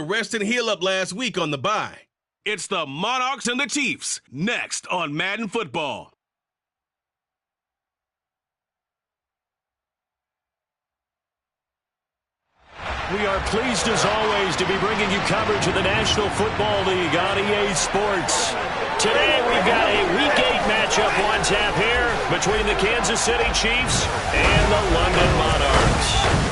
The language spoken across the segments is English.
rest and heal up last week on the bye. It's the Monarchs and the Chiefs, next on Madden Football. We are pleased, as always, to be bringing you coverage of the National Football League on EA Sports. Today, we've got a Week 8 matchup on tap here between the Kansas City Chiefs and the London Monarchs.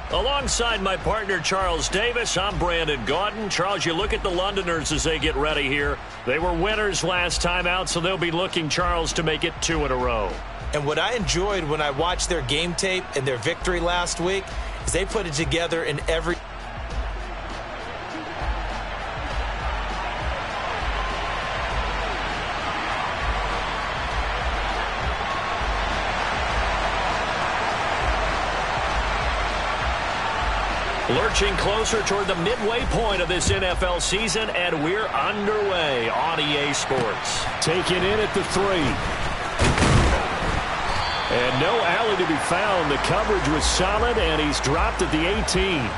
Alongside my partner, Charles Davis, I'm Brandon Gaudin. Charles, you look at the Londoners as they get ready here. They were winners last time out, so they'll be looking, Charles, to make it 2 in a row. And what I enjoyed when I watched their game tape and their victory last week is they put it together in every... Lurching closer toward the midway point of this NFL season, and we're underway on EA Sports. Taken in at the 3. And no alley to be found. The coverage was solid, and he's dropped at the 18.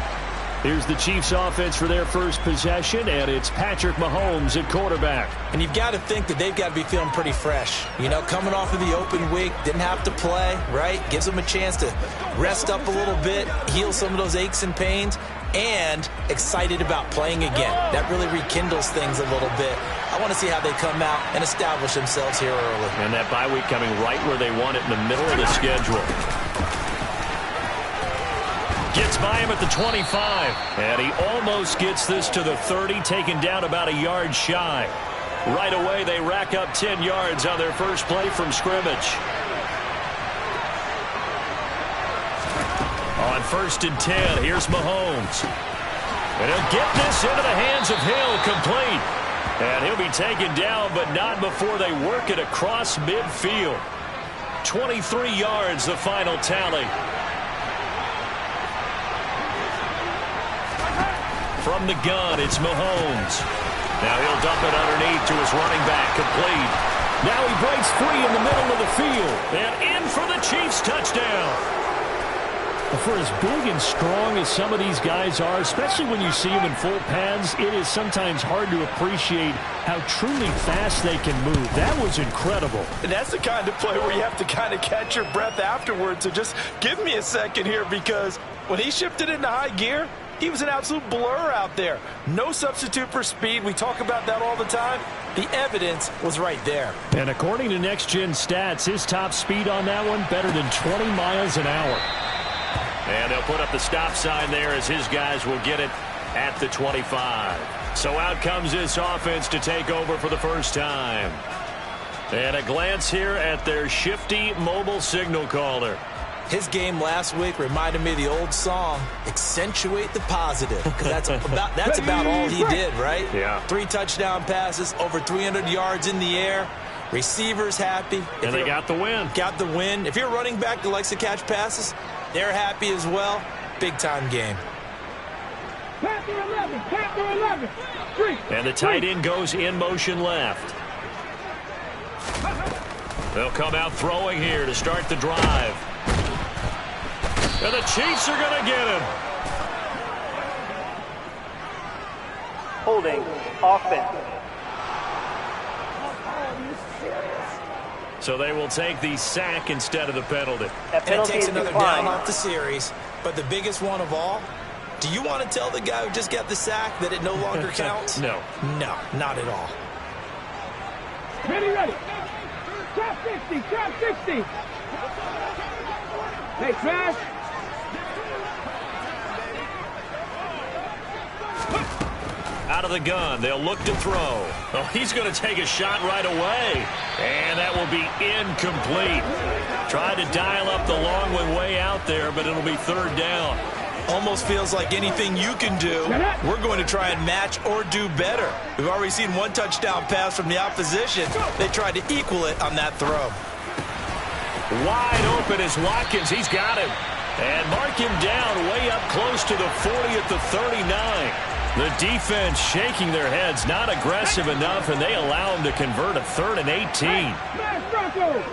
Here's the Chiefs offense for their first possession, and it's Patrick Mahomes at quarterback. And you've got to think that they've got to be feeling pretty fresh. You know, coming off of the open week, didn't have to play, right? Gives them a chance to rest up a little bit, heal some of those aches and pains, and excited about playing again. That really rekindles things a little bit. I want to see how they come out and establish themselves here early. And that bye week coming right where they want it, in the middle of the schedule. Gets by him at the 25, and he almost gets this to the 30, taken down about a yard shy. Right away, they rack up 10 yards on their first play from scrimmage. On 1st and 10, here's Mahomes. And he'll get this into the hands of Hill, complete. And he'll be taken down, but not before they work it across midfield. 23 yards, the final tally. From the gun, it's Mahomes. Now he'll dump it underneath to his running back, complete. Now he breaks free in the middle of the field. And in for the Chiefs touchdown. For as big and strong as some of these guys are, especially when you see them in full pads, it is sometimes hard to appreciate how truly fast they can move. That was incredible. And that's the kind of play where you have to kind of catch your breath afterwards. So just give me a second here, because when he shifted into high gear, he was an absolute blur out there. No substitute for speed. We talk about that all the time. The evidence was right there. And according to Next Gen Stats, his top speed on that one, better than 20 miles an hour. And they'll put up the stop sign there as his guys will get it at the 25. So out comes this offense to take over for the first time. And a glance here at their shifty mobile signal caller. His game last week reminded me of the old song, Accentuate the Positive. Because that's about all he did, right? Yeah. 3 touchdown passes, over 300 yards in the air. Receivers happy. And they got the win. Got the win. If you're a running back that likes to catch passes, they're happy as well. Big-time game. Panther 11. 3. And the tight end goes in motion left. They'll come out throwing here to start the drive. And the Chiefs are going to get him. Holding offense. So they will take the sack instead of the penalty. And it takes another down off the series. But the biggest one of all, do you want to tell the guy who just got the sack that it no longer counts? No. No, not at all. Ready. Trap 60. Hey, Trash. Out of the gun, they'll look to throw. Oh, he's going to take a shot right away. And that will be incomplete. Tried to dial up the long one way out there, but it'll be 3rd down. Almost feels like anything you can do, we're going to try and match or do better. We've already seen 1 touchdown pass from the opposition. They tried to equal it on that throw. Wide open is Watkins. He's got him. And mark him down way up close to the 40 at the 39. The defense shaking their heads, not aggressive enough, and they allow them to convert a 3rd and 18. Smash Bronco.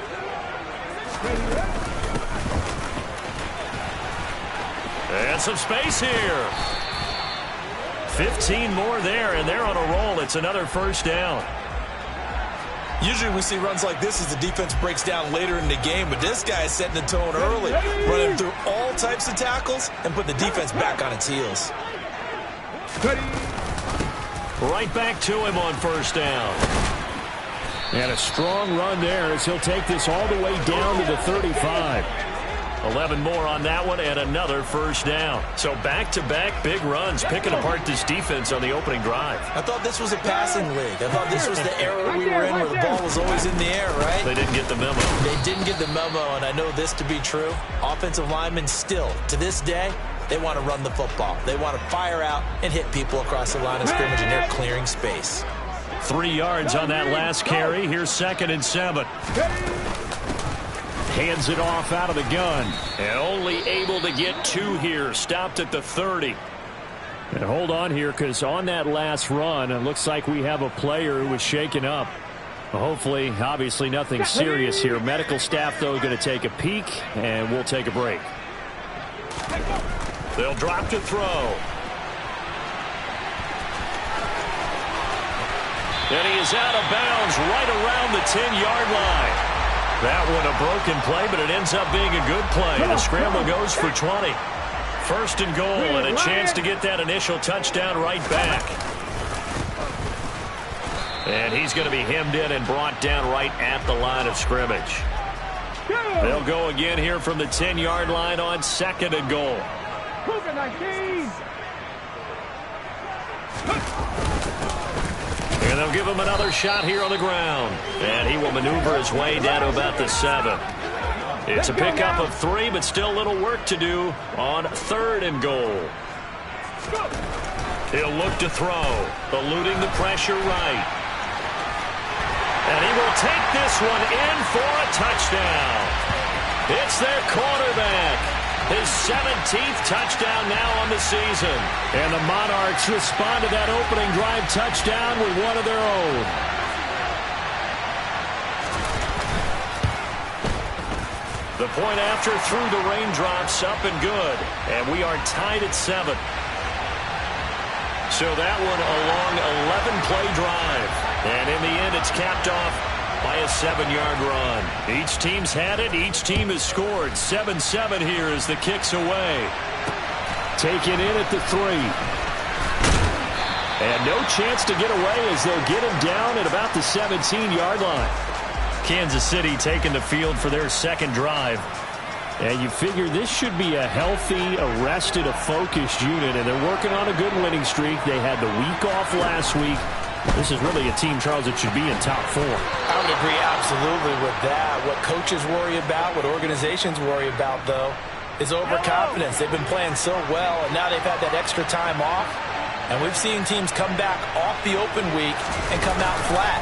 And some space here. 15 more there, and they're on a roll. It's another first down. Usually we see runs like this as the defense breaks down later in the game, but this guy is setting the tone early, running through all types of tackles and put the defense back on its heels. Right back to him on first down. And a strong run there as he'll take this all the way down to the 35. 11 more on that one and another first down. So back-to-back big runs, picking apart this defense on the opening drive. I thought this was a passing league. I thought this was the era we were in where the ball was always in the air, right? They didn't get the memo. They didn't get the memo, and I know this to be true. Offensive linemen still, to this day, they want to run the football. They want to fire out and hit people across the line of scrimmage, and they're clearing space. 3 yards on that last carry. Here's 2nd and 7. Hands it off out of the gun. And only able to get 2 here. Stopped at the 30. And hold on here, because on that last run, it looks like we have a player who was shaken up. Hopefully, obviously nothing serious here. Medical staff, though, going to take a peek, and we'll take a break. They'll drop to throw. And he is out of bounds right around the 10-yard line. That one a broken play, but it ends up being a good play. The scramble goes for 20. 1st and goal, and a chance to get that initial touchdown right back. And he's going to be hemmed in and brought down right at the line of scrimmage. They'll go again here from the 10-yard line on 2nd and goal. And they'll give him another shot here on the ground. And he will maneuver his way down to about the 7. It's a pickup of 3, but still little work to do on 3rd and goal. He'll look to throw, eluding the pressure right. And he will take this one in for a touchdown. It's their quarterback. His 17th touchdown now on the season. And the Monarchs respond to that opening drive touchdown with one of their own. The point after through the raindrops, up and good. And we are tied at 7. So that one a long 11-play drive. And in the end, it's capped off by a 7-yard run. Each team's had it. Each team has scored. 7-7 here as the kick's away. Taken in at the 3. And no chance to get away as they'll get him down at about the 17-yard line. Kansas City taking the field for their 2nd drive. And you figure this should be a healthy, arrested, a focused unit, and they're working on a good winning streak. They had the week off last week. This is really a team, Charles, that should be in top 4. I would agree absolutely with that. What coaches worry about, what organizations worry about, though, is overconfidence. They've been playing so well, and now they've had that extra time off. And we've seen teams come back off the open week and come out flat.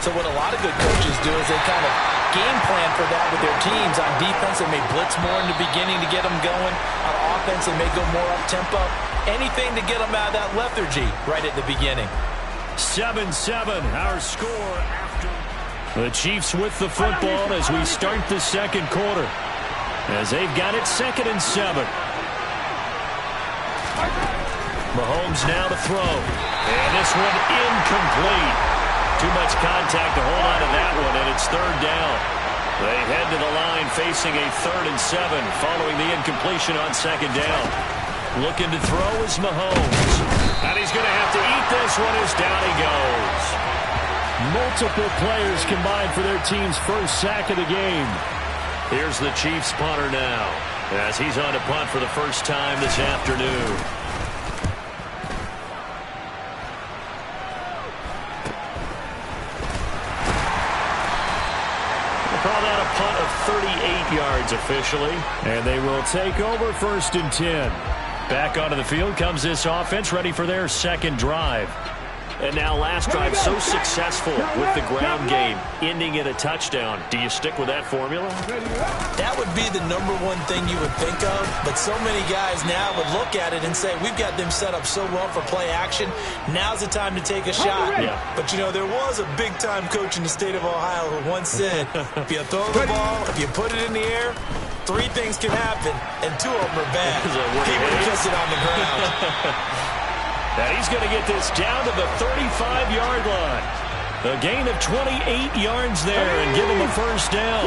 So what a lot of good coaches do is they kind of game plan for that with their teams. On defense, they may blitz more in the beginning to get them going. On offense, they may go more up-tempo. Anything to get them out of that lethargy right at the beginning. 7-7, our score after. The Chiefs with the football as we start the 2nd quarter. As they've got it 2nd and 7. Mahomes now to throw. And this one incomplete. Too much contact to hold on to that one, and it's 3rd down. They head to the line facing a 3rd and 7 following the incompletion on 2nd down. Looking to throw is Mahomes. And he's going to have to eat this one as down he goes. Multiple players combined for their team's first sack of the game. Here's the Chiefs punter now as he's on to punt for the first time this afternoon. Call that a punt of 38 yards officially. And they will take over 1st and 10. Back onto the field comes this offense, ready for their 2nd drive. And now last drive so successful with the ground game, ending in a touchdown. Do you stick with that formula? That would be the number one thing you would think of, but so many guys now would look at it and say, we've got them set up so well for play action. Now's the time to take a shot. Yeah. But, you know, there was a big-time coach in the state of Ohio who once said, if you throw the ball, if you put it in the air, 3 things can happen, and 2 of them are bad. He would have kept it on the ground. And he's going to get this down to the 35-yard line. A gain of 28 yards there and give him a first down.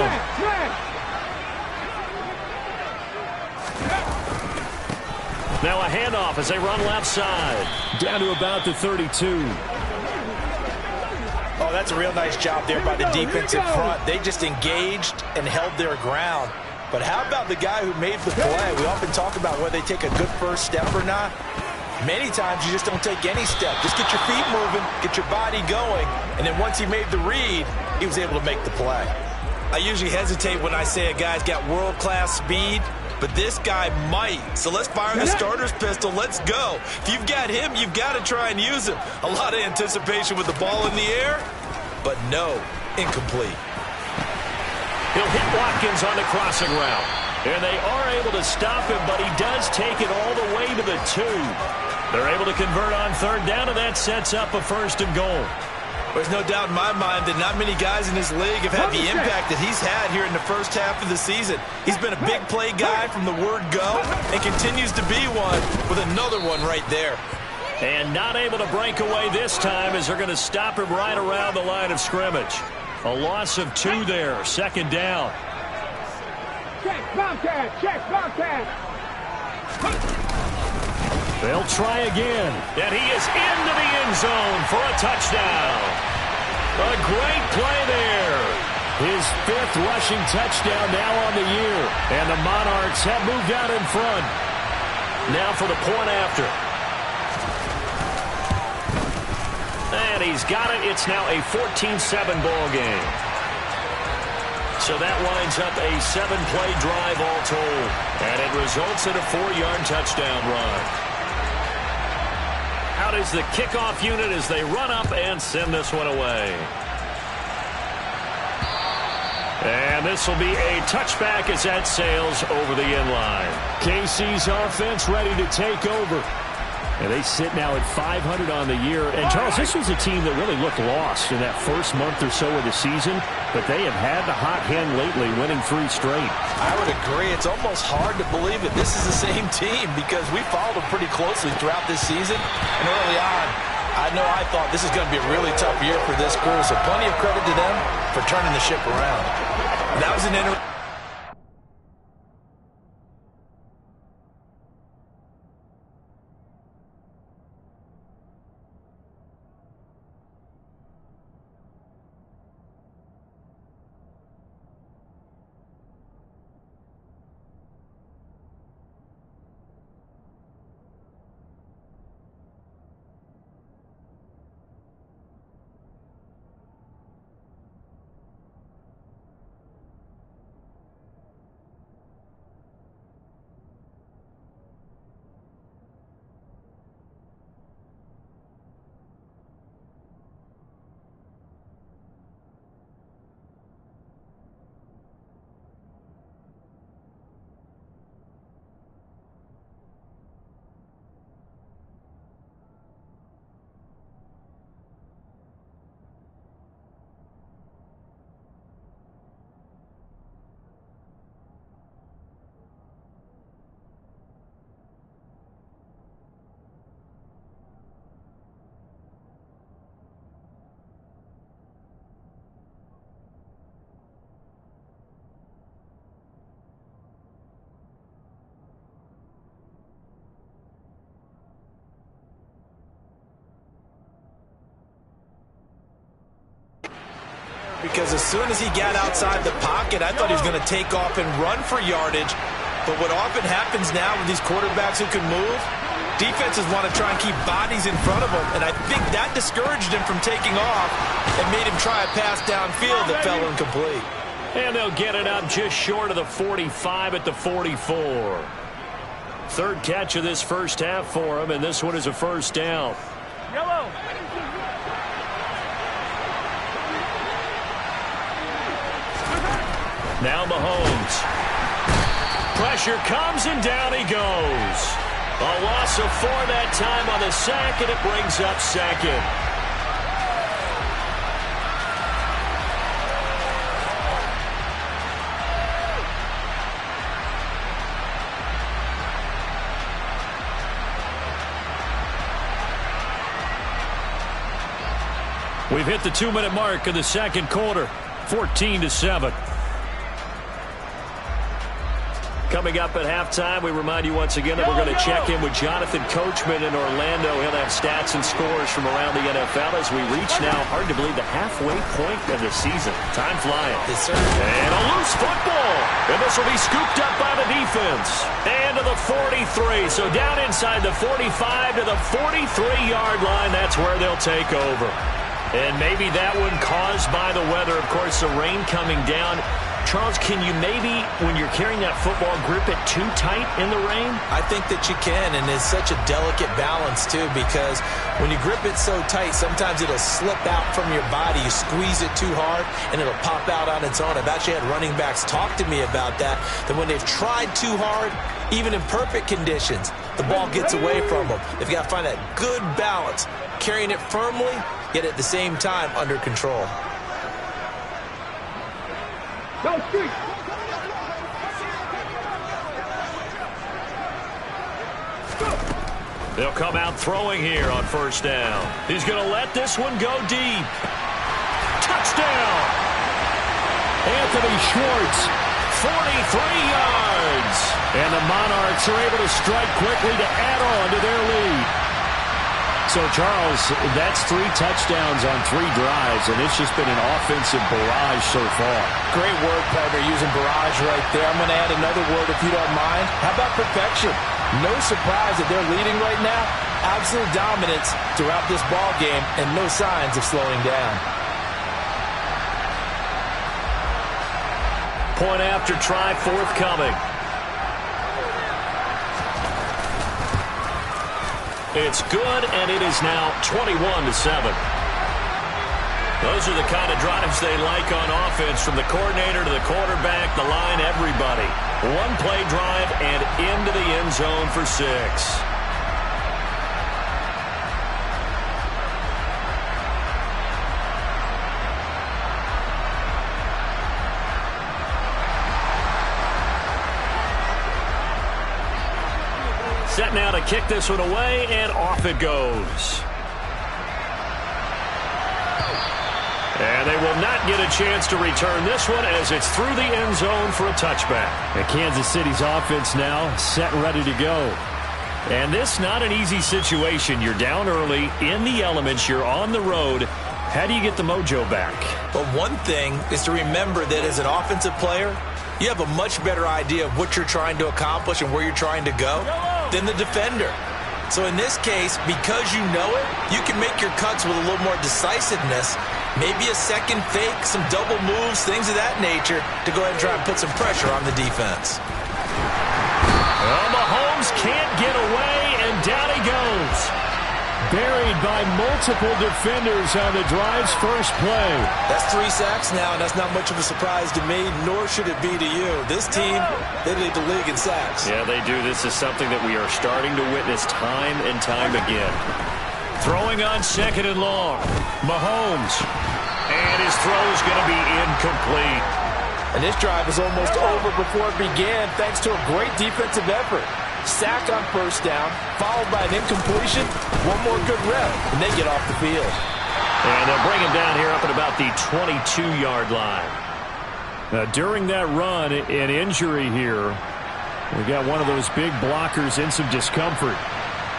Now a handoff as they run left side. Down to about the 32. Oh, that's a real nice job there by the defensive front. They just engaged and held their ground. But how about the guy who made the play? We often talk about whether they take a good first step or not. Many times you just don't take any step. Just get your feet moving, get your body going, and then once he made the read, he was able to make the play. I usually hesitate when I say a guy's got world-class speed, but this guy might. So let's fire the starter's pistol. Let's go. If you've got him, you've got to try and use him. A lot of anticipation with the ball in the air, but no, incomplete. He'll hit Watkins on the crossing route. And they are able to stop him, but he does take it all the way to the 2. They're able to convert on 3rd down, and that sets up a 1st and goal. There's no doubt in my mind that not many guys in this league have had the impact that he's had here in the first half of the season. He's been a big play guy from the word go and continues to be one with another one right there. And not able to break away this time as they're going to stop him right around the line of scrimmage. A loss of 2 there, 2nd down. Check, Bobcat, check, Bobcat. They'll try again. And he is into the end zone for a touchdown. A great play there. His 5th rushing touchdown now on the year. And the Monarchs have moved out in front. Now for the point after. And he's got it. It's now a 14-7 ball game. So that winds up a 7-play drive all told. And it results in a 4-yard touchdown run. Out is the kickoff unit as they run up and send this one away. And this will be a touchback as that sails over the end line. KC's offense ready to take over. And they sit now at 500 on the year. And, Charles, this was a team that really looked lost in that first month or so of the season. But they have had the hot hand lately, winning 3 straight. I would agree. It's almost hard to believe that this is the same team because we followed them pretty closely throughout this season. And early on, I know I thought this is going to be a really tough year for this crew. So plenty of credit to them for turning the ship around. And that was an because as soon as he got outside the pocket, I thought he was going to take off and run for yardage. But what often happens now with these quarterbacks who can move, defenses want to try and keep bodies in front of them, and I think that discouraged him from taking off and made him try a pass downfield that fell incomplete. And they'll get it up just short of the 45 at the 44. 3rd catch of this first half for him, and this one is a first down. Yellow. Now Mahomes. Pressure comes, and down he goes. A loss of 4 that time on the sack, and it brings up second. We've hit the 2-minute mark of the second quarter, 14-7. Coming up at halftime, we remind you once again that we're going to check in with Jonathan Coachman in Orlando. He'll have stats and scores from around the NFL as we reach now, hard to believe, the halfway point of the season. Time flying. Yes, sir. And a loose football. And this will be scooped up by the defense. And to the 43. So down inside the 45 to the 43-yard line. That's where they'll take over. And maybe that one caused by the weather. Of course, the rain coming down. Charles, can you maybe, when you're carrying that football, grip it too tight in the rain? I think that you can, and it's such a delicate balance, too, because when you grip it so tight, sometimes it'll slip out from your body. You squeeze it too hard, and it'll pop out on its own. I've actually had running backs talk to me about that when they've tried too hard, even in perfect conditions, the ball gets away from them. They've got to find that good balance, carrying it firmly, yet at the same time under control. Go street. They'll come out throwing here on first down. He's going to let this one go deep. Touchdown! Anthony Schwartz, 43 yards. and the Monarchs are able to strike quickly to add on to their lead. So, Charles, that's 3 touchdowns on 3 drives, and it's just been an offensive barrage so far. Great word, partner, using barrage right there. I'm going to add another word if you don't mind. How about perfection? No surprise that they're leading right now. Absolute dominance throughout this ball game, and no signs of slowing down. Point after try forthcoming. It's good, and it is now 21-7. Those are the kind of drives they like on offense, from the coordinator to the quarterback, the line, everybody. 1-play drive and into the end zone for 6. Set now to kick this one away, and off it goes. And they will not get a chance to return this one as it's through the end zone for a touchback. And Kansas City's offense now set and ready to go. And this not an easy situation. You're down early, in the elements, you're on the road. How do you get the mojo back? Well, one thing is to remember that as an offensive player, you have a much better idea of what you're trying to accomplish and where you're trying to go than the defender. So in this case, because you know it, you can make your cuts with a little more decisiveness, maybe a second fake, some double moves, things of that nature, to go ahead and try and put some pressure on the defense. Well, Mahomes can't get away, and down he goes. Buried by multiple defenders on the drive's first play. That's 3 sacks now, and that's not much of a surprise to me, nor should it be to you. This team, they lead the league in sacks. Yeah, they do. This is something that we are starting to witness time and time again. Throwing on 2nd and long. Mahomes. And his throw is going to be incomplete. And this drive is almost over before it began, thanks to a great defensive effort. Sack on first down, followed by an incompletion, one more good rep, and they get off the field. And they'll bring him down here up at about the 22-yard line. During that run, an injury here. We got one of those big blockers in some discomfort.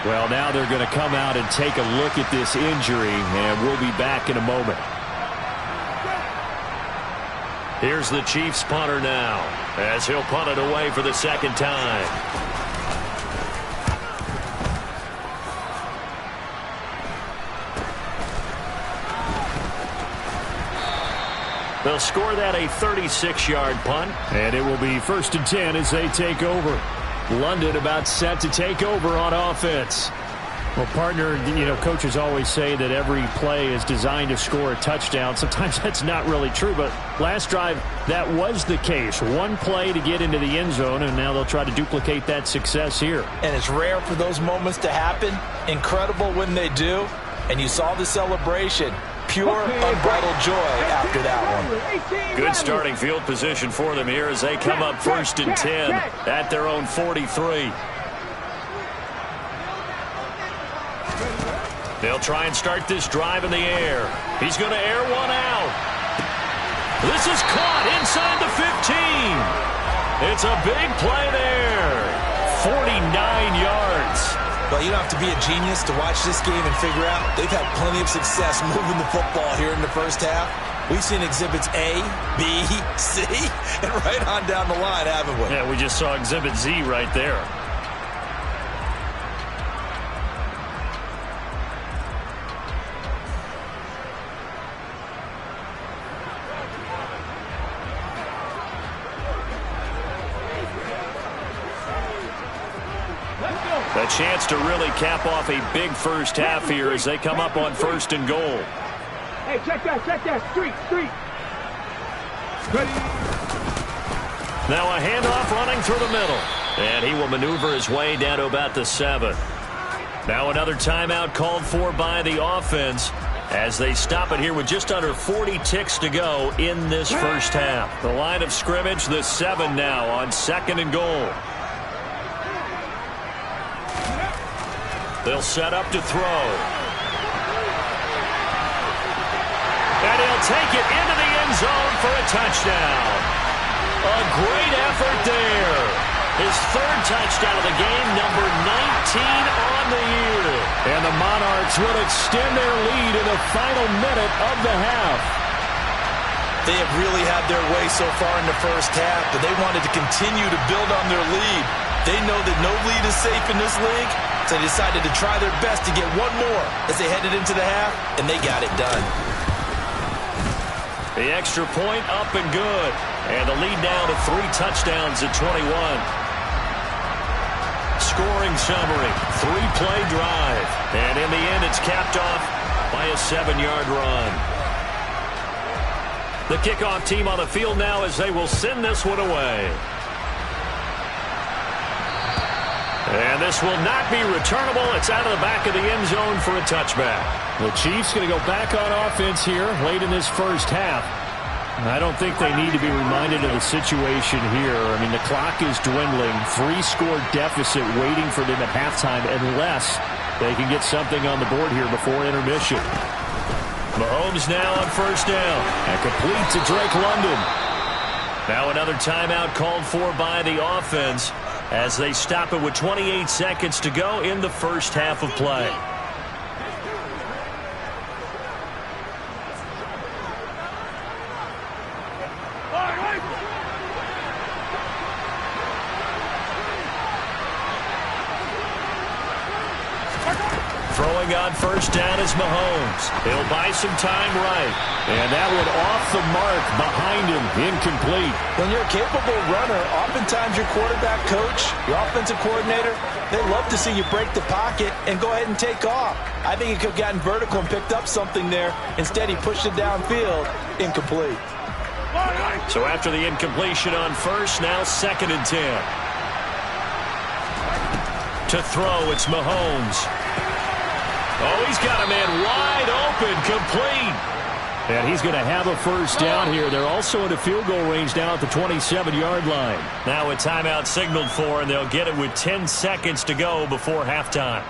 Well, now they're going to come out and take a look at this injury, and we'll be back in a moment. Here's the Chiefs punter now, as he'll punt it away for the second time. They'll score that a 36-yard punt. And it will be 1st and 10 as they take over. London about set to take over on offense. Well, partner, coaches always say that every play is designed to score a touchdown. Sometimes that's not really true, but last drive, that was the case. One play to get into the end zone, and now they'll try to duplicate that success here. And it's rare for those moments to happen. Incredible when they do. And you saw the celebration. Pure, unbridled joy after that one. Good starting field position for them here as they come up 1st and 10 at their own 43. They'll try and start this drive in the air. He's going to air one out. This is caught inside the 15. It's a big play there. 49 yards. Well, you don't have to be a genius to watch this game and figure out they've had plenty of success moving the football here in the first half. We've seen exhibits A, B, C, and right on down the line, haven't we? Yeah, we just saw exhibit Z right there. A chance to really cap off a big first half here as they come up on 1st and goal. Hey, check that. Street. Ready. Now a handoff running through the middle. And he will maneuver his way down to about the 7. Now another timeout called for by the offense as they stop it here with just under 40 ticks to go in this first half. The line of scrimmage, the 7 now on 2nd and goal. They'll set up to throw. And he'll take it into the end zone for a touchdown. A great effort there. His 3rd touchdown of the game, number 19 on the year. And the Monarchs will extend their lead in the final minute of the half. They have really had their way so far in the first half, but they wanted to continue to build on their lead. They know that no lead is safe in this league, so they decided to try their best to get one more as they headed into the half, and they got it done. The extra point up and good. And the lead now to 3 touchdowns at 21. Scoring summary, 3-play drive. And in the end, it's capped off by a 7-yard run. The kickoff team on the field now as they will send this one away. And this will not be returnable. It's out of the back of the end zone for a touchback. The Chiefs going to go back on offense here late in this first half. I don't think they need to be reminded of the situation here. I mean, the clock is dwindling. 3-score deficit waiting for them at halftime unless they can get something on the board here before intermission. Mahomes now on 1st down. And complete to Drake London. Now another timeout called for by the offense as they stop it with 28 seconds to go in the first half of play. Throwing on 1st down is Mahomes. He'll buy some time right. And that one off the mark behind him. Incomplete. When you're a capable runner, oftentimes your quarterback coach, your offensive coordinator, they love to see you break the pocket and go ahead and take off. I think he could have gotten vertical and picked up something there. Instead, he pushed it downfield. Incomplete. So after the incompletion on 1st, now 2nd and 10. To throw, it's Mahomes. Oh, he's got a man wide open, complete. And he's going to have a 1st down here. They're also in the field goal range now at the 27-yard line. Now a timeout signaled for, and they'll get it with 10 seconds to go before halftime.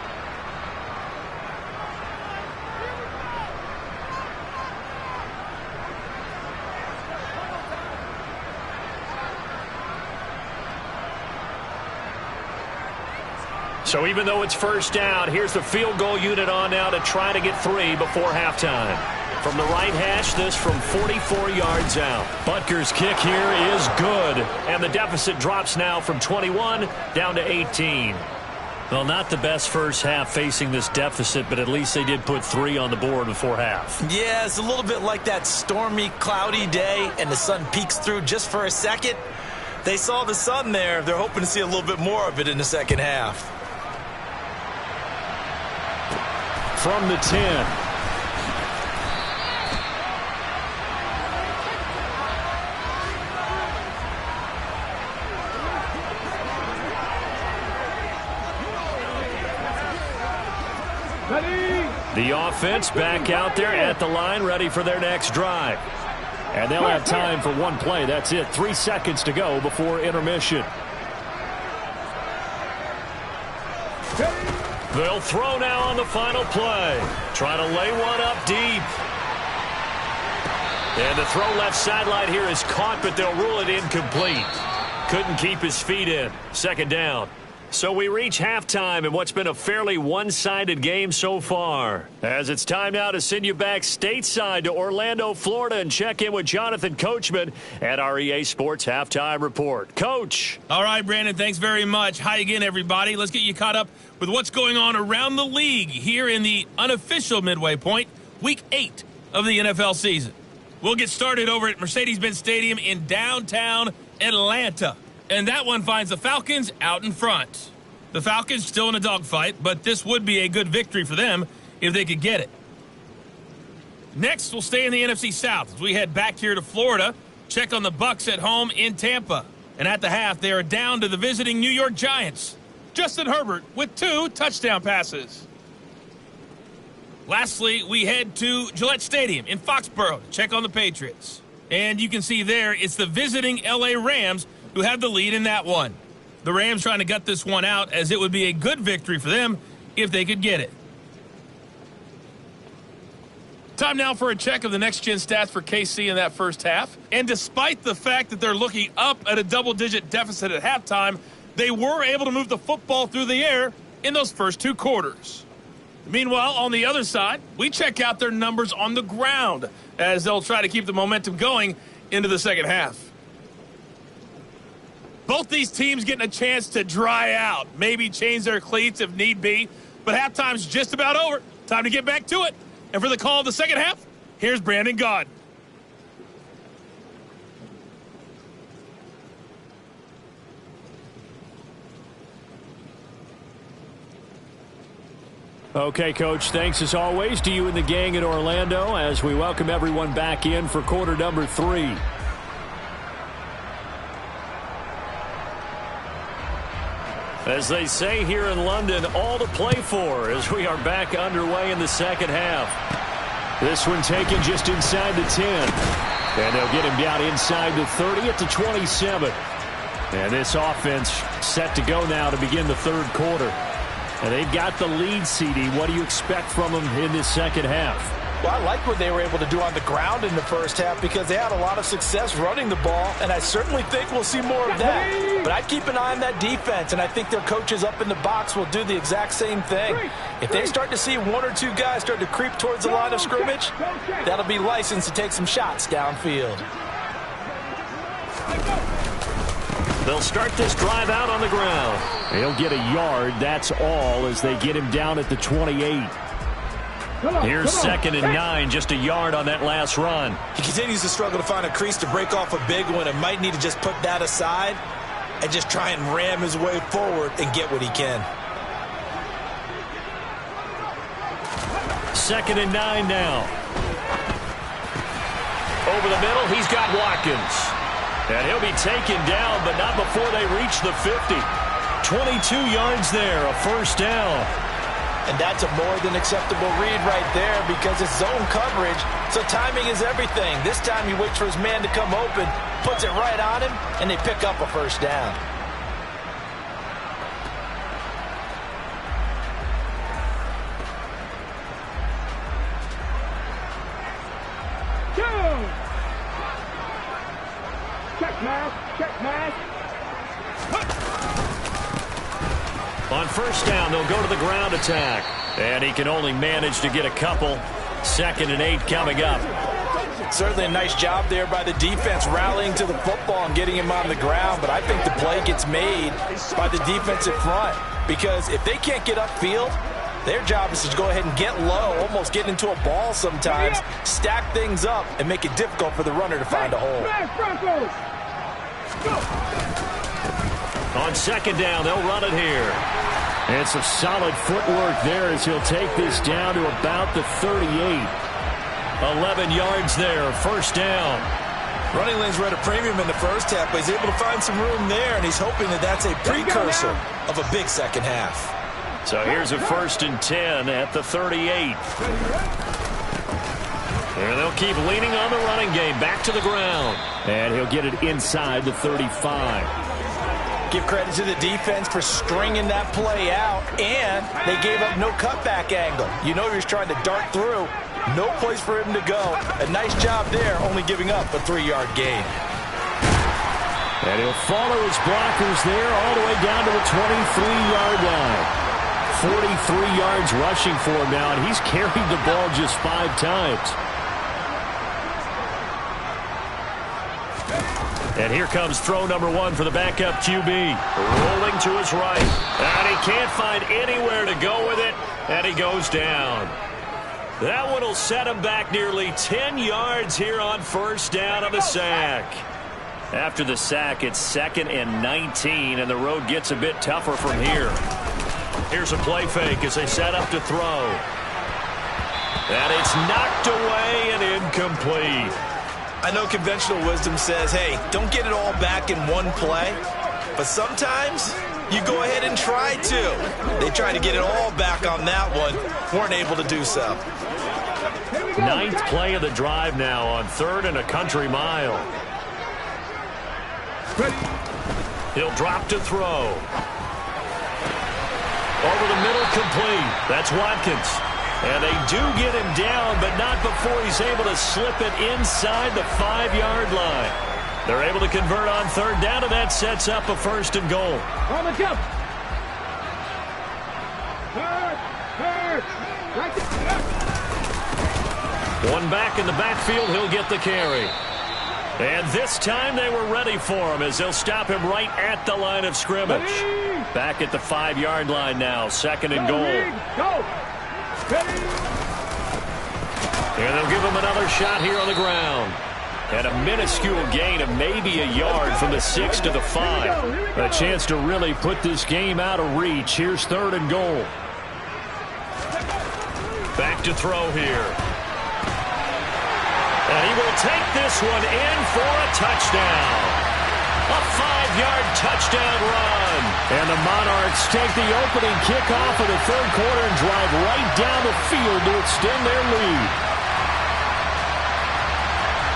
So even though it's 1st down, here's the field goal unit on now to try to get 3 before halftime. From the right hash, this from 44 yards out. Butker's kick here is good. And the deficit drops now from 21 down to 18. Well, not the best first half facing this deficit, but at least they did put 3 on the board before half. Yeah, it's a little bit like that stormy, cloudy day, and the sun peeks through just for a second. They saw the sun there. They're hoping to see a little bit more of it in the second half. from the 10. The offense back out there at the line, ready for their next drive. And they'll have time for one play. That's it. 3 seconds to go before intermission. They'll throw now on the final play. Trying to lay one up deep. And the throw left sideline here is caught, but they'll rule it incomplete. Couldn't keep his feet in. Second down. So we reach halftime in what's been a fairly one-sided game so far. As it's time now to send you back stateside to Orlando, Florida, and check in with Jonathan Coachman at our EA Sports Halftime Report. Coach. All right, Brandon, thanks very much. Hi again, everybody. Let's get you caught up with what's going on around the league here in the unofficial midway point, Week 8 of the NFL season. We'll get started over at Mercedes-Benz Stadium in downtown Atlanta. And that one finds the Falcons out in front. The Falcons still in a dogfight, but this would be a good victory for them if they could get it. Next, we'll stay in the NFC South as we head back here to Florida. Check on the Bucs at home in Tampa. And at the half, they are down to the visiting New York Giants. Justin Herbert with 2 touchdown passes. Lastly, we head to Gillette Stadium in Foxborough to check on the Patriots. And you can see there, it's the visiting L.A. Rams who have the lead in that one. The Rams trying to gut this one out as it would be a good victory for them if they could get it. Time now for a check of the next-gen stats for KC in that first half. And despite the fact that they're looking up at a double-digit deficit at halftime, they were able to move the football through the air in those first 2 quarters. Meanwhile, on the other side, we check out their numbers on the ground as they'll try to keep the momentum going into the second half. Both these teams getting a chance to dry out, maybe change their cleats if need be, but halftime's just about over. Time to get back to it. And for the call of the second half, here's Brandon Gaud. Okay, Coach, thanks as always to you and the gang in Orlando as we welcome everyone back in for quarter number 3. As they say here in London, all to play for as we are back underway in the second half. This one taken just inside the 10. And they'll get him down inside the 30 at the 27. And this offense set to go now to begin the third quarter. And they've got the lead, CD. What do you expect from them in this second half? Well, I like what they were able to do on the ground in the first half because they had a lot of success running the ball, and I certainly think we'll see more of that. But I'd keep an eye on that defense, and I think their coaches up in the box will do the exact same thing. If they start to see 1 or 2 guys start to creep towards the line of scrimmage, that'll be licensed to take some shots downfield. They'll start this drive out on the ground. He'll get a yard, that's all, as they get him down at the 28. Here's 2nd and 9, just a yard on that last run. He continues to struggle to find a crease to break off a big one and might need to just put that aside and just try and ram his way forward and get what he can. 2nd and 9 now. Over the middle, he's got Watkins. And he'll be taken down, but not before they reach the 50. 22 yards there, a first down. And that's a more than acceptable read right there because it's zone coverage, so timing is everything. This time he waits for his man to come open, puts it right on him, and they pick up a first down. Check mask. On first down, they'll go to the ground attack. And he can only manage to get a couple. 2nd and 8 coming up. Certainly a nice job there by the defense rallying to the football and getting him on the ground. But I think the play gets made by the defensive front. Because if they can't get upfield, their job is to go ahead and get low, almost get into a ball sometimes, stack things up, and make it difficult for the runner to find a hole. On second down, they'll run it here. And some solid footwork there as he'll take this down to about the 38. 11 yards there, first down. Running lanes were at a premium in the first half, but he's able to find some room there, and he's hoping that that's a precursor of a big second half. So here's a 1st and 10 at the 38. And they'll keep leaning on the running game. Back to the ground. And he'll get it inside the 35. Give credit to the defense for stringing that play out, and they gave up no cutback angle. You know he was trying to dart through. No place for him to go. A nice job there, only giving up a 3-yard gain. And he'll follow his blockers there all the way down to the 23-yard line. 43 yards rushing for him now, and he's carried the ball just 5 times. And here comes throw number 1 for the backup QB. Rolling to his right. And he can't find anywhere to go with it. And he goes down. That one will set him back nearly 10 yards here on first down on the sack. After the sack, it's 2nd and 19, and the road gets a bit tougher from here. Here's a play fake as they set up to throw. And it's knocked away and incomplete. I know conventional wisdom says, hey, don't get it all back in one play. But sometimes you go ahead and try to. They tried to get it all back on that one. Weren't able to do so. 9th play of the drive now on 3rd and a country mile. He'll drop to throw. Over the middle, complete. That's Watkins. And they do get him down, but not before he's able to slip it inside the 5-yard line. They're able to convert on 3rd down, and that sets up a 1st and goal. On the jump. One back in the backfield, he'll get the carry. And this time they were ready for him as they'll stop him right at the line of scrimmage. Back at the 5-yard line now, 2nd and goal. Go. And they'll give him another shot here on the ground. And a minuscule gain of maybe a yard from the 6 to the 5. A chance to really put this game out of reach. Here's 3rd and goal. Back to throw here. And he will take this one in for a touchdown. A 5-yard touchdown run. And the Monarchs take the opening kickoff of the 3rd quarter and drive right down the field to extend their lead.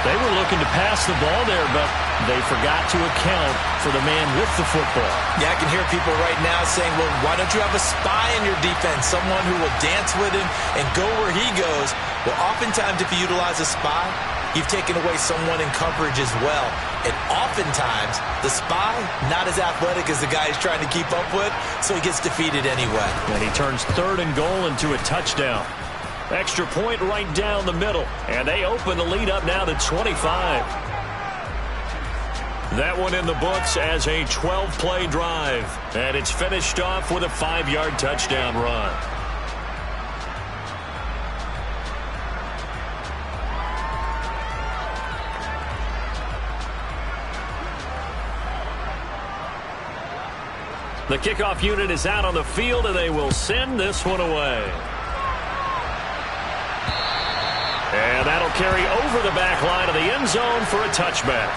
They were looking to pass the ball there, but they forgot to account for the man with the football. Yeah, I can hear people right now saying, well, why don't you have a spy in your defense, someone who will dance with him and go where he goes? Well, oftentimes if you utilize a spy, you've taken away someone in coverage as well. And oftentimes, the spy, not as athletic as the guy he's trying to keep up with, so he gets defeated anyway. And he turns 3rd and goal into a touchdown. Extra point right down the middle. And they open the lead up now to 25. That one in the books as a 12-play drive. And it's finished off with a 5-yard touchdown run. The kickoff unit is out on the field, and they will send this one away. And that'll carry over the back line of the end zone for a touchback.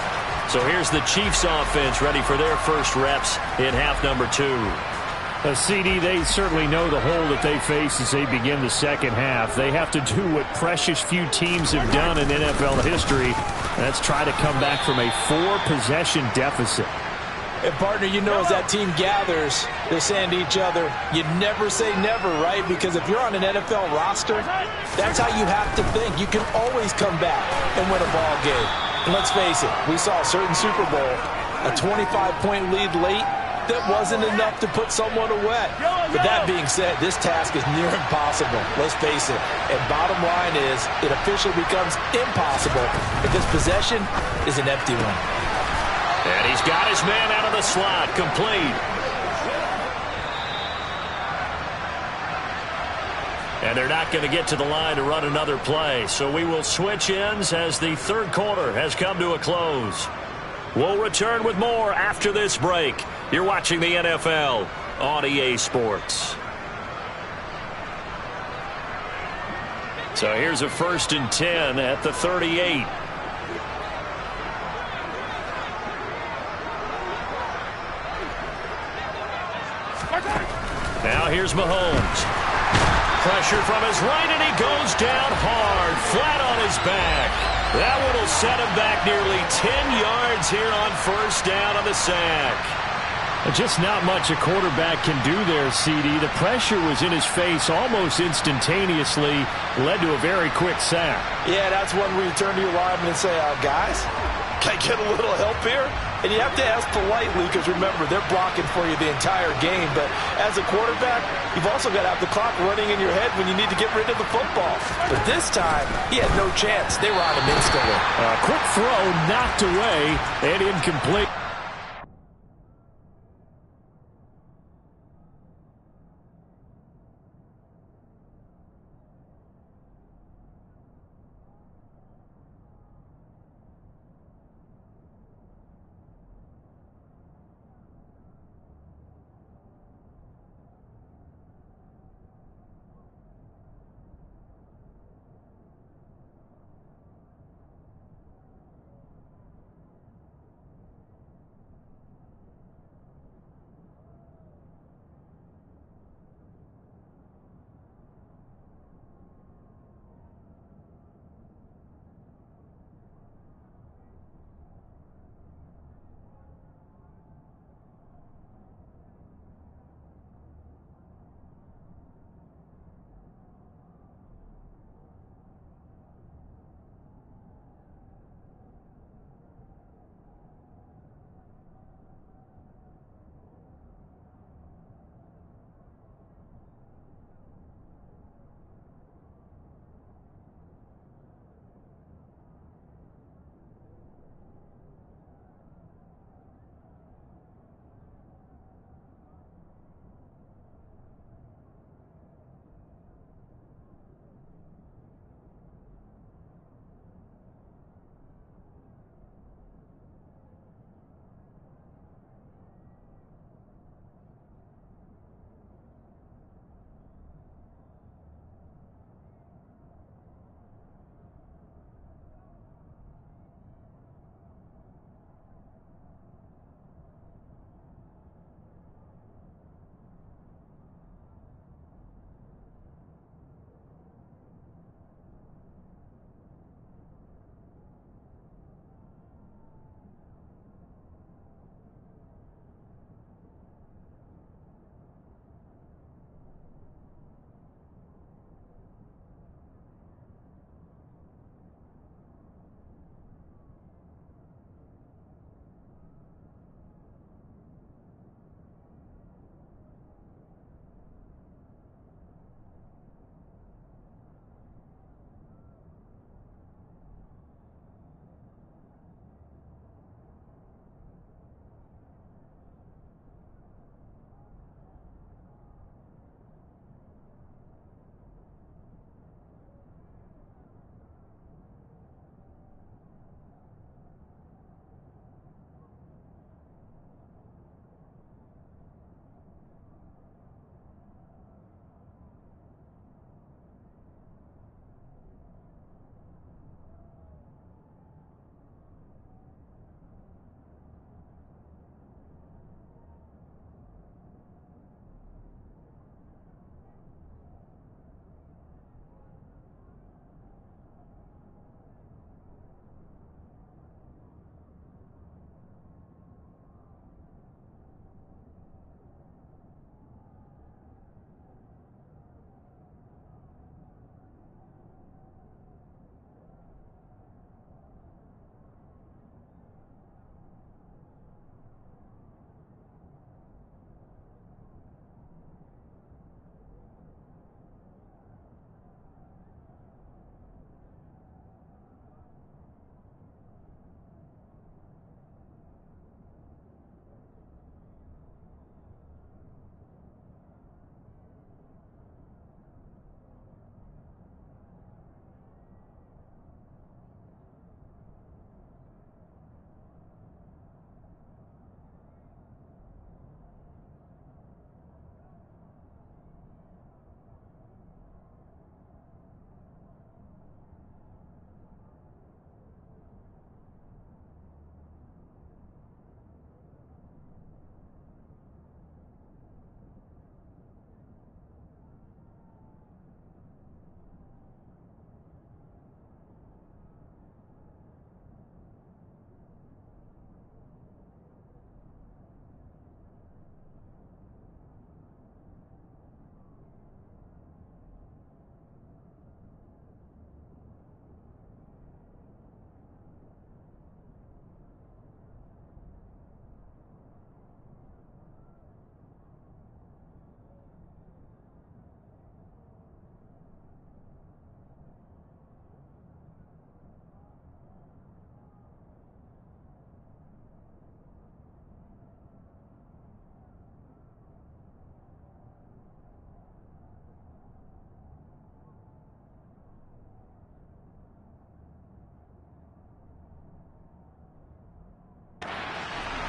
So here's the Chiefs offense ready for their first reps in half number 2. CD, they certainly know the hole that they face as they begin the second half. They have to do what precious few teams have done in NFL history. That's try to come back from a 4-possession deficit. And, partner, you know as that team gathers, they're saying to each other, you never say never, right? Because if you're on an NFL roster, that's how you have to think. You can always come back and win a ball game. And let's face it, we saw a certain Super Bowl, a 25-point lead late that wasn't enough to put someone away. But that being said, this task is near impossible. Let's face it. And bottom line is, it officially becomes impossible if this possession is an empty one. And he's got his man out of the slot, complete. And they're not going to get to the line to run another play. So we will switch ends as the 3rd quarter has come to a close. We'll return with more after this break. You're watching the NFL on EA Sports. So here's a 1st and 10 at the 38. Now here's Mahomes. Pressure from his right, and he goes down hard, flat on his back. That one will set him back nearly 10 yards here on 1st down on the sack. Just not much a quarterback can do there, CD. The pressure was in his face almost instantaneously, led to a very quick sack. Yeah, that's one where you turn to your lineman and say, guys, can I get a little help here? And you have to ask politely because, remember, they're blocking for you the entire game. But as a quarterback, you've also got to have the clock running in your head when you need to get rid of the football. But this time, he had no chance. They were on him instantly. A quick throw knocked away and incomplete.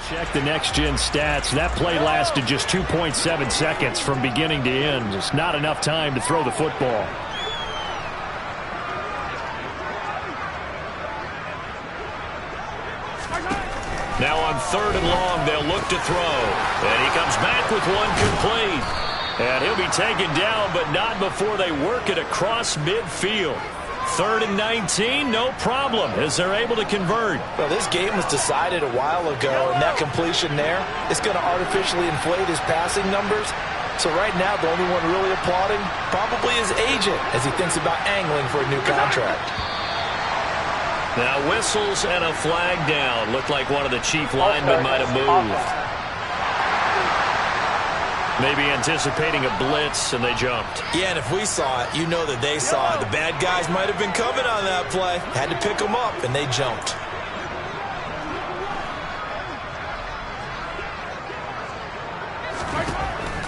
Check the next-gen stats. That play lasted just 2.7 seconds from beginning to end. Just not enough time to throw the football. Now on 3rd and long, they'll look to throw. And he comes back with one complete. And he'll be taken down, but not before they work it across midfield. 3rd and 19, no problem, as they're able to convert. Well, this game was decided a while ago, and that completion there is going to artificially inflate his passing numbers. So right now, the only one really applauding probably his agent as he thinks about angling for a new contract. Now whistles and a flag down. Looked like one of the Chief linemen might have moved. Maybe anticipating a blitz, and they jumped. Yeah, and if we saw it, you know that they saw it. The bad guys might have been coming on that play. Had to pick them up, and they jumped.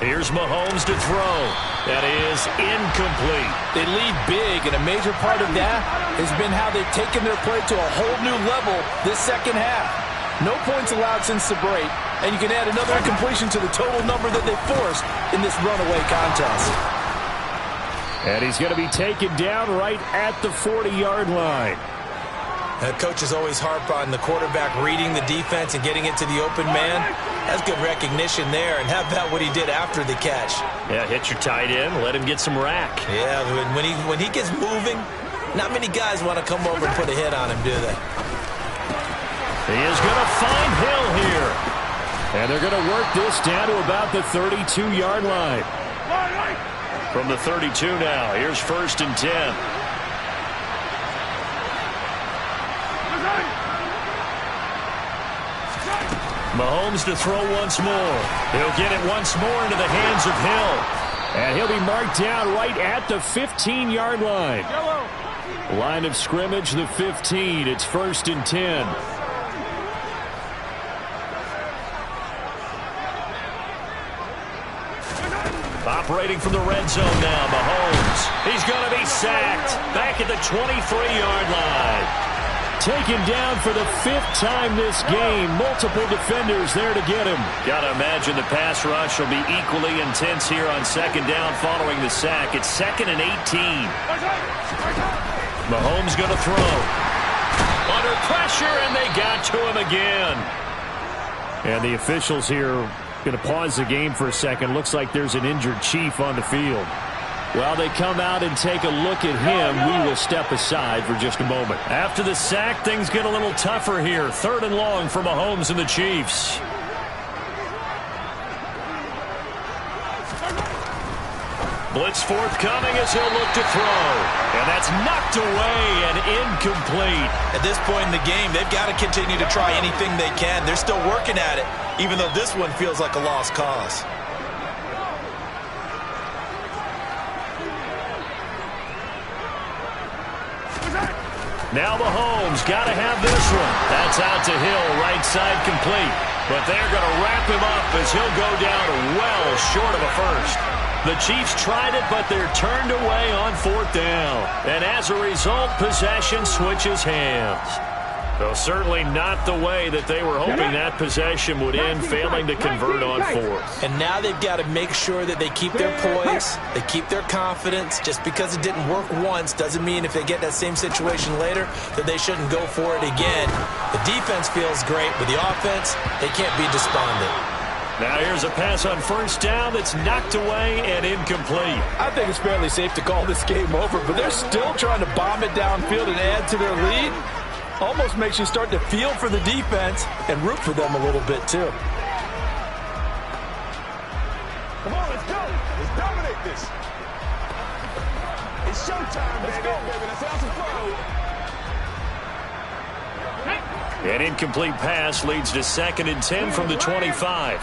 Here's Mahomes to throw. That is incomplete. They lead big, and a major part of that has been how they've taken their play to a whole new level this second half. No points allowed since the break, and you can add another incompletion to the total number that they forced in this runaway contest. And he's going to be taken down right at the 40-yard line. Coaches always harp on the quarterback reading the defense and getting it to the open man. That's good recognition there, and how about what he did after the catch? Yeah, hit your tight end, let him get some rack. Yeah, when he gets moving, not many guys want to come over and put a hit on him, do they? He is going to find Hill here. And they're going to work this down to about the 32-yard line. From the 32 now, here's 1st and 10. Mahomes to throw once more. He'll get it once more into the hands of Hill. And he'll be marked down right at the 15-yard line. Line of scrimmage, the 15. It's 1st and 10. Operating from the red zone now, Mahomes. He's going to be sacked. Back at the 23-yard line. Taken down for the 5th time this game. Multiple defenders there to get him. Got to imagine the pass rush will be equally intense here on 2nd down following the sack. It's 2nd and 18. Mahomes going to throw. Under pressure, and they got to him again. And the officials here going to pause the game for a second. Looks like there's an injured Chief on the field. While they come out and take a look at him, we will step aside for just a moment. After the sack, things get a little tougher here. 3rd and long for Mahomes and the Chiefs. Blitz forthcoming as he'll look to throw. And that's knocked away and incomplete. At this point in the game, they've got to continue to try anything they can. They're still working at it, even though this one feels like a lost cause. Now Mahomes got to have this one. That's out to Hill, right side complete. But they're going to wrap him up as he'll go down well short of a first. The Chiefs tried it, but they're turned away on 4th down. And as a result, possession switches hands. Though certainly not the way that they were hoping that possession would end, failing to convert on 4th. And now they've got to make sure that they keep their poise, they keep their confidence. Just because it didn't work once doesn't mean if they get that same situation later that they shouldn't go for it again. The defense feels great, but the offense, they can't be despondent. Now here's a pass on 1st down that's knocked away and incomplete. I think it's fairly safe to call this game over, but they're still trying to bomb it downfield and add to their lead. Almost makes you start to feel for the defense and root for them a little bit, too. Come on, let's go. Let's dominate this. It's showtime, baby. Let's go, baby. Let's have some fun. An incomplete pass leads to 2nd and 10 from the 25.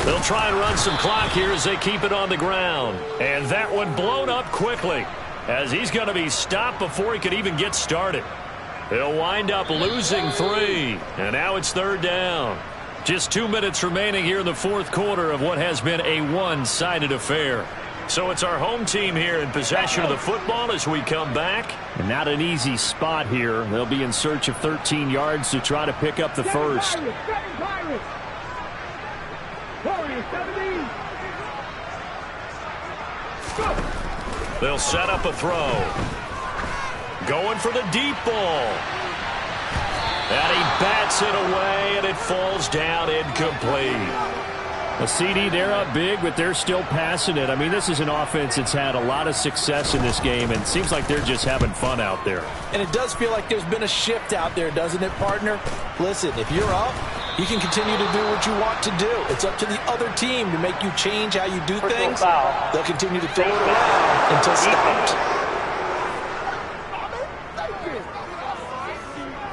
They'll try and run some clock here as they keep it on the ground. And that one blown up quickly, as he's going to be stopped before he could even get started. He'll wind up losing 3, and now it's 3rd down. Just 2 minutes remaining here in the 4th quarter of what has been a one-sided affair. So it's our home team here in possession of the football as we come back. And not an easy spot here. They'll be in search of 13 yards to try to pick up the first. They'll set up a throw. Going for the deep ball. And he bats it away, and it falls down incomplete. A CD, they're up big, but they're still passing it. I mean, this is an offense that's had a lot of success in this game, and it seems like they're just having fun out there. And it does feel like there's been a shift out there, doesn't it, partner? Listen, if you're up, you can continue to do what you want to do. It's up to the other team to make you change how you do things. They'll continue to throw it around until stopped.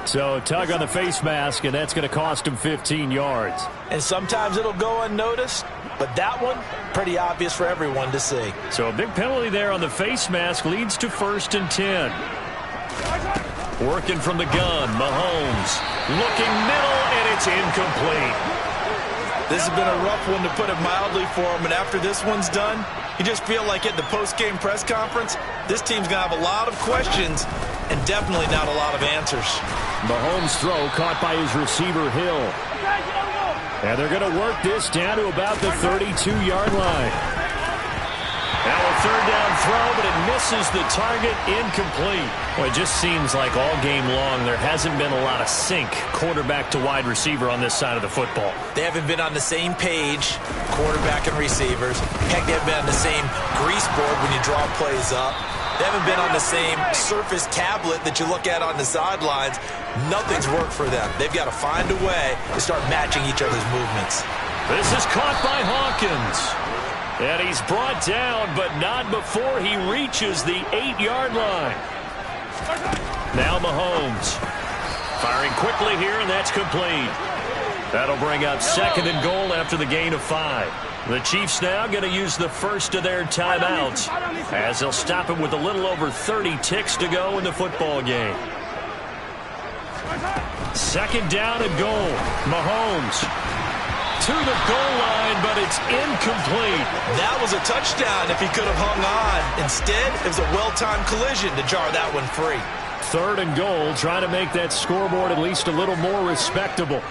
So a tug on the face mask, and that's going to cost him 15 yards. And sometimes it'll go unnoticed, but that one, pretty obvious for everyone to see. So a big penalty there on the face mask leads to 1st and 10. Working from the gun, Mahomes. Looking middle, and it's incomplete. This has been a rough one, to put it mildly, for him. And after this one's done, you just feel like at the post-game press conference, this team's going to have a lot of questions and definitely not a lot of answers. Mahomes' throw caught by his receiver, Hill. And they're going to work this down to about the 32-yard line. Now a 3rd down throw, but it misses the target, incomplete. Well, it just seems like all game long there hasn't been a lot of sync quarterback to wide receiver on this side of the football. They haven't been on the same page, quarterback and receivers. Heck, they haven't been on the same grease board when you draw plays up. They haven't been on the same Surface tablet that you look at on the sidelines. Nothing's worked for them. They've got to find a way to start matching each other's movements. This is caught by Hawkins. And he's brought down, but not before he reaches the 8-yard line. Now Mahomes. Firing quickly here, and that's complete. That'll bring up 2nd and goal after the gain of 5. The Chiefs now going to use the first of their timeouts as they'll stop it with a little over 30 ticks to go in the football game. 2nd down and goal. Mahomes to the goal line, but it's incomplete. That was a touchdown if he could have hung on. Instead, it was a well-timed collision to jar that one free. 3rd and goal, trying to make that scoreboard at least a little more respectable.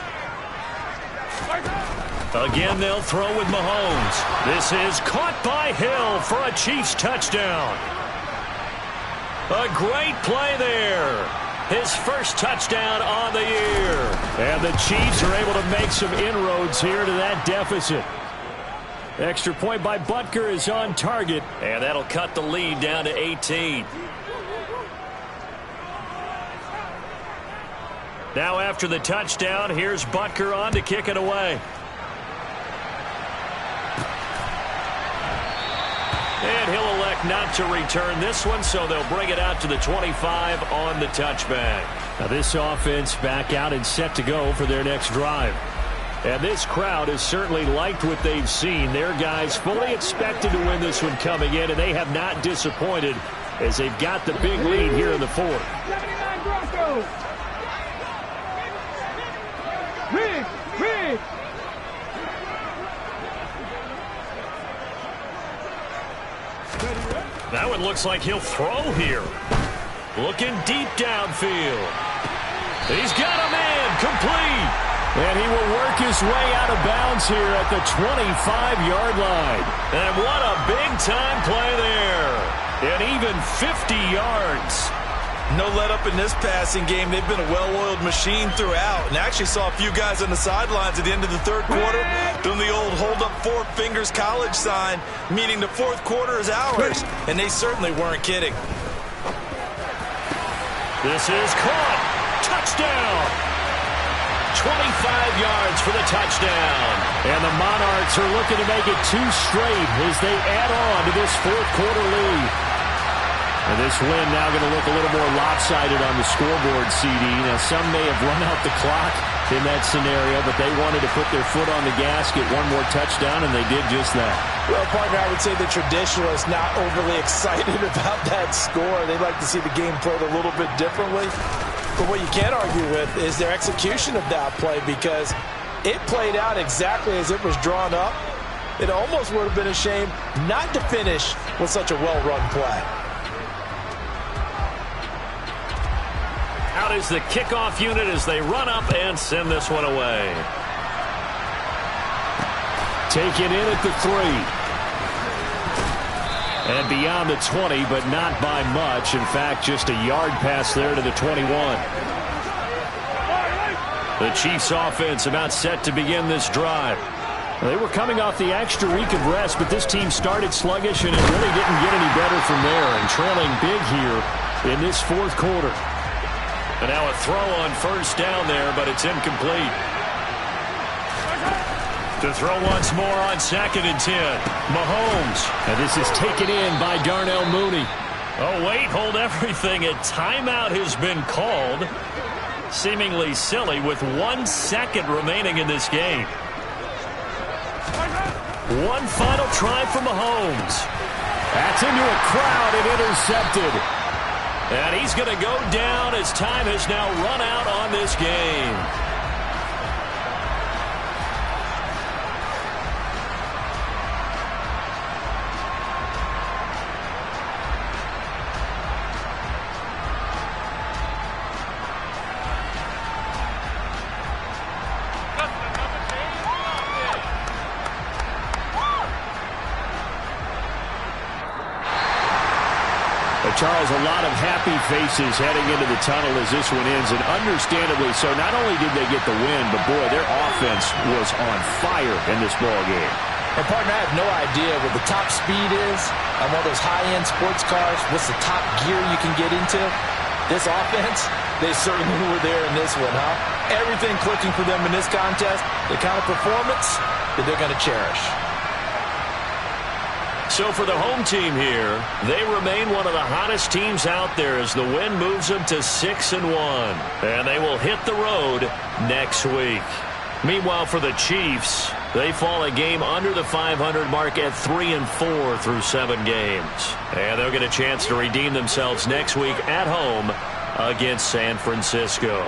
Again, they'll throw with Mahomes. This is caught by Hill for a Chiefs touchdown. A great play there. His first touchdown on the year. And the Chiefs are able to make some inroads here to that deficit. Extra point by Butker is on target. And that'll cut the lead down to 18. Now after the touchdown, here's Butker on to kick it away. And he'll elect not to return this one, so they'll bring it out to the 25 on the touchback. Now this offense back out and set to go for their next drive. And this crowd has certainly liked what they've seen. Their guys fully expected to win this one coming in, and they have not disappointed as they've got the big lead here in the 4th. Now it looks like he'll throw here. Looking deep downfield. He's got a man, complete. And he will work his way out of bounds here at the 25-yard line. And what a big-time play there. And even 50 yards. No let-up in this passing game. They've been a well-oiled machine throughout. And actually saw a few guys on the sidelines at the end of the 3rd quarter doing the old hold-up 4 fingers college sign, meaning the 4th quarter is ours. And they certainly weren't kidding. This is caught. Touchdown. 25 yards for the touchdown. And the Monarchs are looking to make it 2 straight as they add on to this 4th quarter lead. And this win now going to look a little more lopsided on the scoreboard, CD. Now, some may have run out the clock in that scenario, but they wanted to put their foot on the gas, get one more touchdown, and they did just that. Well, partner, I would say the traditionalists not overly excited about that score. They'd like to see the game played a little bit differently. But what you can't argue with is their execution of that play, because it played out exactly as it was drawn up. It almost would have been a shame not to finish with such a well-run play. out is the kickoff unit as they run up and send this one away. Taken in at the 3. And beyond the 20, but not by much. In fact, just a yard pass there to the 21. The Chiefs offense about set to begin this drive. They were coming off the extra week of rest, but this team started sluggish, and it really didn't get any better from there, and trailing big here in this fourth quarter. And now a throw on first down there, but it's incomplete. To throw once more on 2nd and 10. Mahomes. And this is taken in by Darnell Mooney. Oh, wait, hold everything. A timeout has been called. Seemingly silly with 1 second remaining in this game. One final try for Mahomes. That's into a crowd and intercepted. And he's going to go down as time has now run out on this game. Charles, a lot of happy faces heading into the tunnel as this one ends, and understandably so. Not only did they get the win, but boy, their offense was on fire in this ball game. And partner, I have no idea what the top speed is on one of those high-end sports cars. What's the top gear you can get into? This offense, they certainly were there in this one, huh? Everything clicking for them in this contest, the kind of performance that they're going to cherish. So for the home team here, they remain one of the hottest teams out there as the win moves them to 6-1. And they will hit the road next week. Meanwhile, for the Chiefs, they fall a game under the 500 mark at 3-4 through 7 games. And they'll get a chance to redeem themselves next week at home against San Francisco.